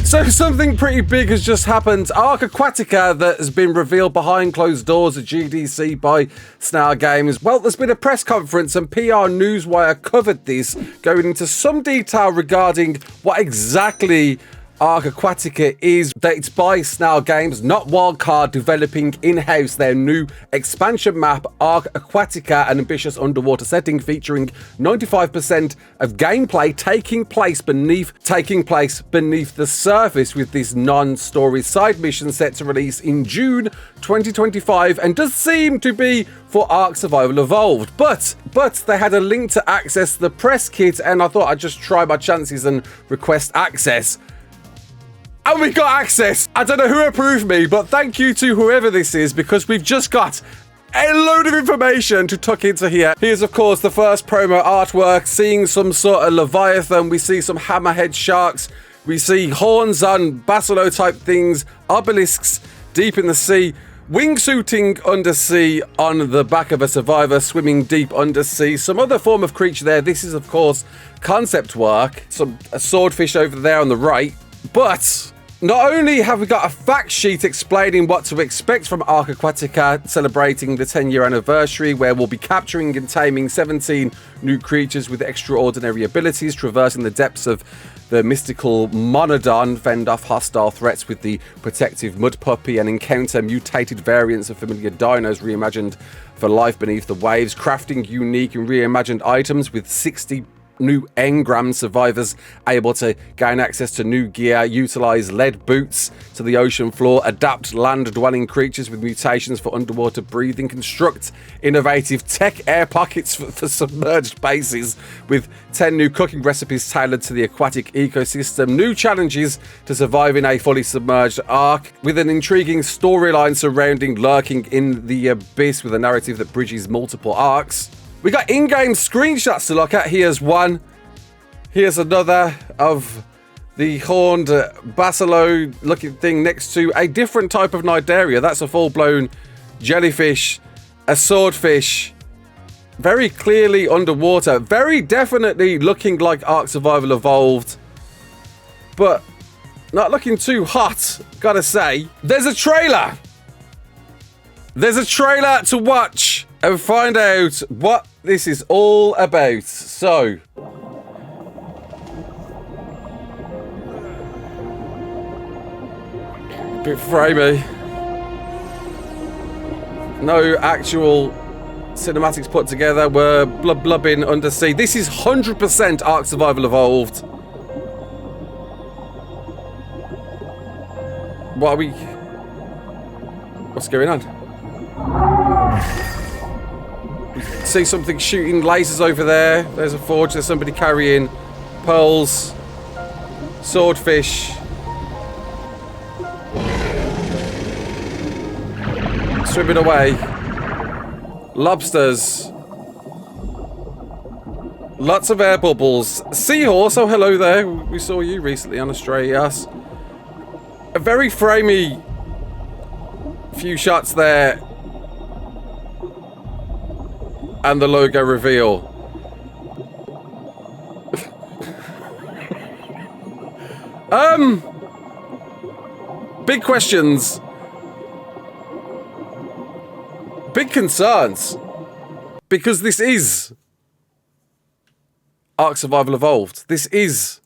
So something pretty big has just happened. ARK Aquatica that has been revealed behind closed doors at GDC by Snail Games. Well, there's been a press conference and PR Newswire covered this, going into some detail regarding what exactly ARK Aquatica is. That it's by Snail Games, not Wildcard, developing in-house their new expansion map, ARK Aquatica, an ambitious underwater setting featuring 95% of gameplay taking place beneath the surface, with this non-story side mission set to release in June 2025 and does seem to be for ARK Survival Evolved. But they had a link to access the press kit, and I thought I'd just try my chances and request access. And we got access. I don't know who approved me, but thank you to whoever this is, because we've just got a load of information to tuck into here. Here's, of course, the first promo artwork, seeing some sort of Leviathan. We see some hammerhead sharks. We see horns on Basilo type things, obelisks deep in the sea, wingsuiting undersea on the back of a survivor swimming deep undersea. Some other form of creature there. This is, of course, concept work. A swordfish over there on the right. But not only have we got a fact sheet explaining what to expect from ARK Aquatica, celebrating the 10-year anniversary, where we'll be capturing and taming 17 new creatures with extraordinary abilities, traversing the depths of the mystical Monodon, fend off hostile threats with the protective mud puppy, and encounter mutated variants of familiar dinos reimagined for life beneath the waves, crafting unique and reimagined items with 60 new engram survivors able to gain access to new gear, utilize lead boots to the ocean floor, adapt land-dwelling creatures with mutations for underwater breathing, construct innovative tech air pockets for submerged bases with 10 new cooking recipes tailored to the aquatic ecosystem, new challenges to survive in a fully submerged Ark, with an intriguing storyline surrounding lurking in the abyss with a narrative that bridges multiple arcs. We got in-game screenshots to look at. Here's one. Here's another of the horned Basilo looking thing next to a different type of Nidaria. That's a full-blown jellyfish, a swordfish, very clearly underwater, very definitely looking like ARK Survival Evolved, but not looking too hot, gotta say. There's a trailer. There's a trailer to watch and find out what this is all about. So, a bit framey. No actual cinematics put together. We're blubbing undersea. This is 100% ARK Survival Evolved. What are we... What's going on? See something shooting lasers over there. There's a forge. There's somebody carrying pearls, swordfish, swimming away, lobsters, lots of air bubbles, seahorse. Oh, hello there. We saw you recently on Australia. A very framey few shots there. And the logo reveal. Big questions. Big concerns. Because this is ARK Survival Evolved. This is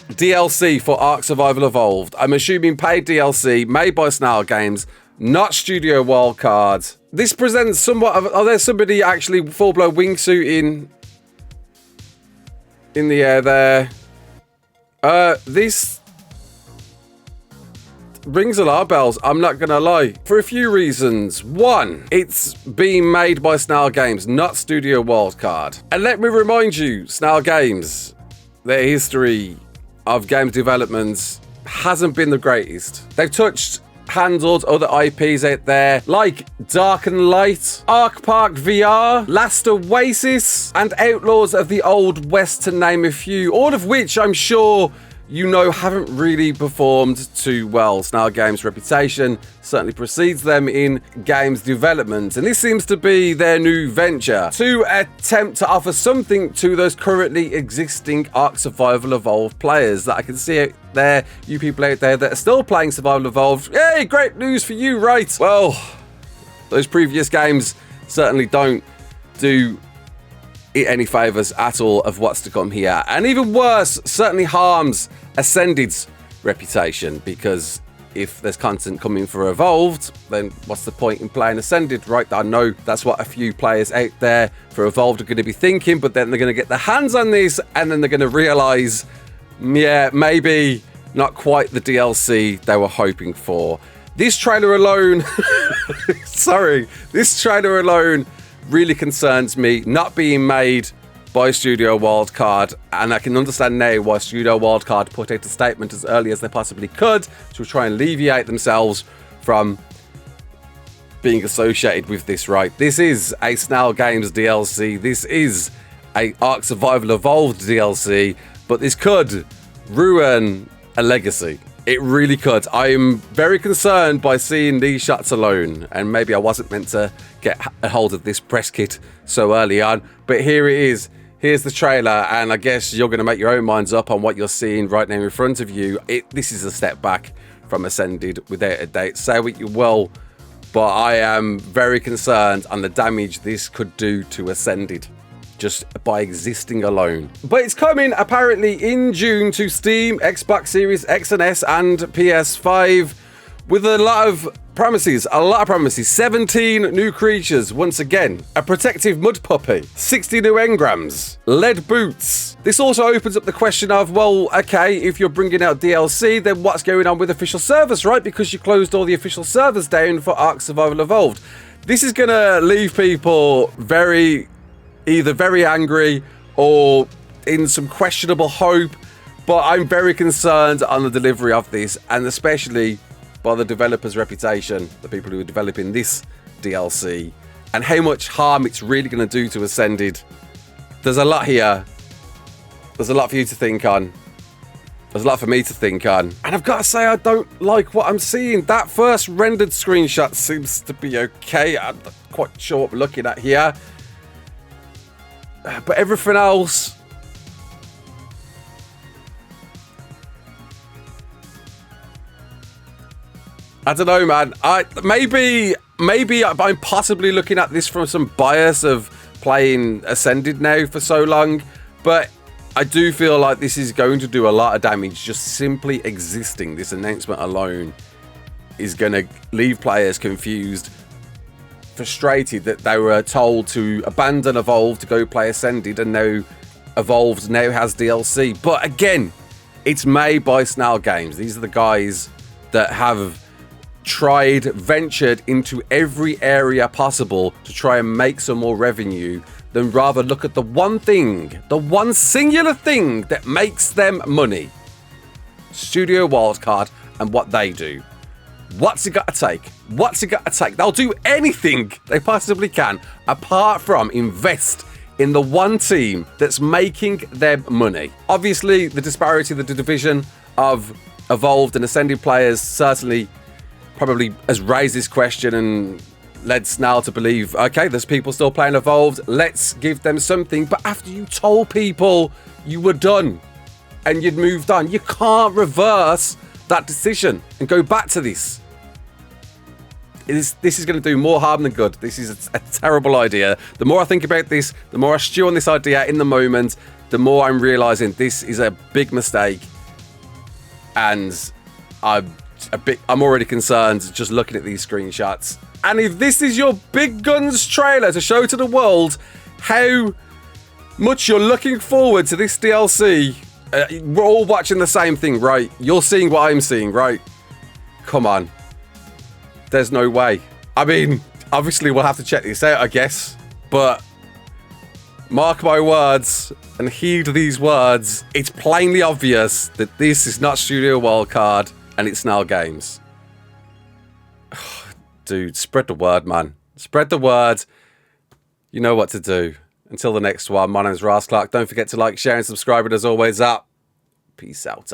DLC for ARK Survival Evolved. I'm assuming paid DLC made by Snail Games, not Studio Wildcard. This presents somewhat of... Oh, there's somebody actually full-blown wingsuiting in the air there. This rings alarm bells, I'm not gonna lie, for a few reasons. One, it's being made by Snail Games, not Studio Wildcard. And let me remind you, Snail Games, their history of games development hasn't been the greatest. They've handled other IPs out there like Dark and Light, ARK Park VR, Last Oasis, and Outlaws of the Old West, to name a few, all of which I'm sure you know, haven't really performed too well. Snail Games' reputation certainly precedes them in games development, and this seems to be their new venture to attempt to offer something to those currently existing ARK Survival Evolved players that I can see out there, you people out there that are still playing Survival Evolved. Yay, great news for you, right? Well, those previous games certainly don't do it any favors at all of what's to come here, and even worse, certainly harms Ascended's reputation, because if there's content coming for Evolved, then what's the point in playing Ascended, right? I know that's what a few players out there for Evolved are going to be thinking, but then they're going to get their hands on this and then they're going to realize, yeah, maybe not quite the DLC they were hoping for. This trailer alone this trailer alone really concerns me, not being made by Studio Wildcard, and I can understand now why Studio Wildcard put out a statement as early as they possibly could to try and alleviate themselves from being associated with this, right? This is a Snail Games DLC, this is a ARK Survival Evolved DLC, but this could ruin a legacy. It really could. I'm very concerned by seeing these shots alone, and maybe I wasn't meant to get a hold of this press kit so early on, but here it is. Here's the trailer, and I guess you're going to make your own minds up on what you're seeing right now in front of you. This is a step back from Ascended without a doubt. Say what you will, but I am very concerned on the damage this could do to Ascended just by existing alone. But it's coming apparently in June to Steam, Xbox Series X and S, and PS5 with a lot of promises. 17 new creatures once again, a protective mud puppy, 60 new engrams, lead boots. This also opens up the question of, well, okay, if you're bringing out DLC, then what's going on with official servers, right? Because you closed all the official servers down for ARK Survival Evolved. This is gonna leave people either very angry or in some questionable hope, but I'm very concerned on the delivery of this, and especially by the developer's reputation, the people who are developing this DLC, and how much harm it's really going to do to Ascended. There's a lot here. There's a lot for you to think on. There's a lot for me to think on. And I've got to say, I don't like what I'm seeing. That first rendered screenshot seems to be okay. I'm not quite sure what we're looking at here. But everything else, I don't know, man. Maybe I'm possibly looking at this from some bias of playing Ascended now for so long, but I do feel like this is going to do a lot of damage. Just simply existing, this announcement alone is going to leave players confused, frustrated that they were told to abandon Evolved to go play Ascended, and now Evolved now has DLC. But again, it's made by Snail Games. These are the guys that have ventured into every area possible to try and make some more revenue, than rather look at the one thing, the one singular thing that makes them money. Studio Wildcard and what they do. What's it got to take? What's it got to take? They'll do anything they possibly can apart from invest in the one team that's making them money. Obviously, the disparity, the division of Evolved and Ascended players certainly probably has raised this question and led Snail to believe, okay, there's people still playing Evolved, let's give them something. But after you told people you were done and you'd moved on, you can't reverse that decision and go back to this. This is going to do more harm than good. This is a terrible idea. The more I think about this, the more I stew on this idea in the moment, the more I'm realizing this is a big mistake, and I'm already concerned just looking at these screenshots. And if this is your big guns trailer to show to the world how much you're looking forward to this DLC, we're all watching the same thing, right? You're seeing what I'm seeing, right? Come on. There's no way. I mean, obviously we'll have to check this out, I guess. But mark my words and heed these words. It's plainly obvious that this is not Studio Wildcard and it's Snail Games. Dude, spread the word, man. Spread the word. You know what to do. Until the next one, my name is Raasclark. Don't forget to like, share, and subscribe. And as always, peace out.